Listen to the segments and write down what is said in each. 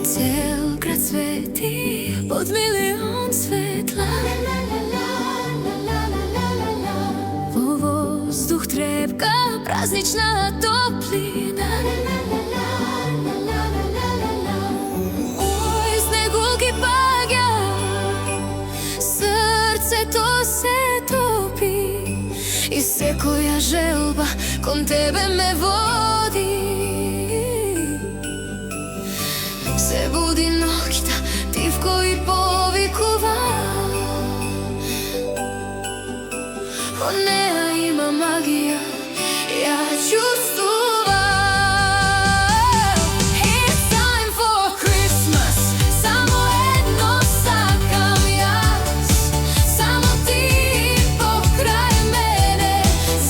Цел град свети под милион светла. Во воздух трепка празнична топлина. Ој снегулки паѓа, срцето се топи и секоја желба кон тебе ме води. Се буди ноќта, тивко и повикува. Во неа има магија, ја чувствувам. It's time for Christmas, само едно сакам јас. Само ти покрај мене,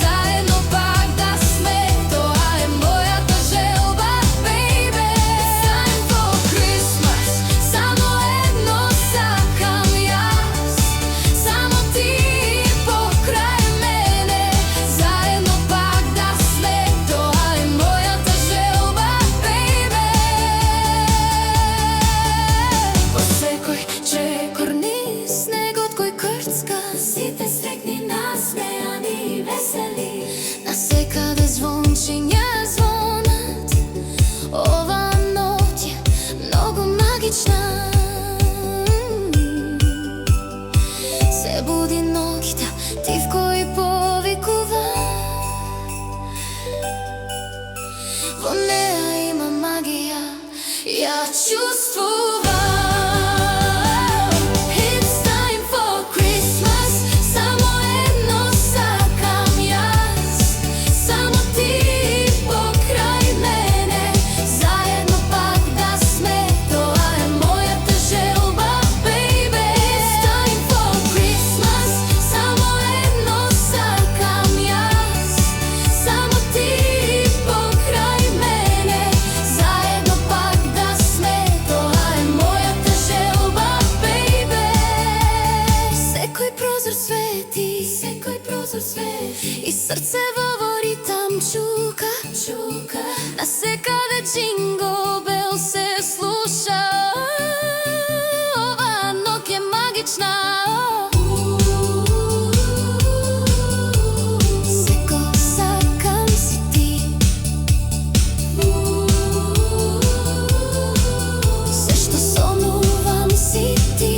заедно пак да сме, тоа е мојата желба, baby. It's time for Christmas, само едно сакам јас. Само ти покрај мене, заедно пак да сме, тоа е мојата желба, baby. По секој чекорни снегот кој крцка, сите среќни, насмеани и весели. Насекаде звончиња звонат, ова ноќ е многу магична. Се буди ноќта, тивко и повикува. Во неа има магија, ја чувствувам. It's time for Christmas, само едно сакам јас. Само ти покрај мене, заедно пак да сме, тоа е мојата желба, baby. It's time for Christmas, само едно сакам јас. Само ти покрај мене, заедно пак да сме, тоа е мојата желба, baby. Секој прозор свети, секој прозор свети, и срце во ритам чука, чука. Насекаде джингл бел се слуша. Ова ноќ е магична. Секој сакам си ти. Се што сонувам си ти.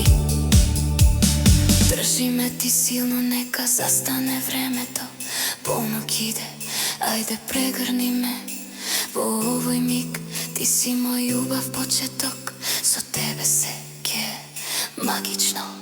Држи ме ти силно, нека застане времето. Полноќ иде, ајде прегрни ме. Во овој миг ти си мој убав почеток. Со тебе се ке магично.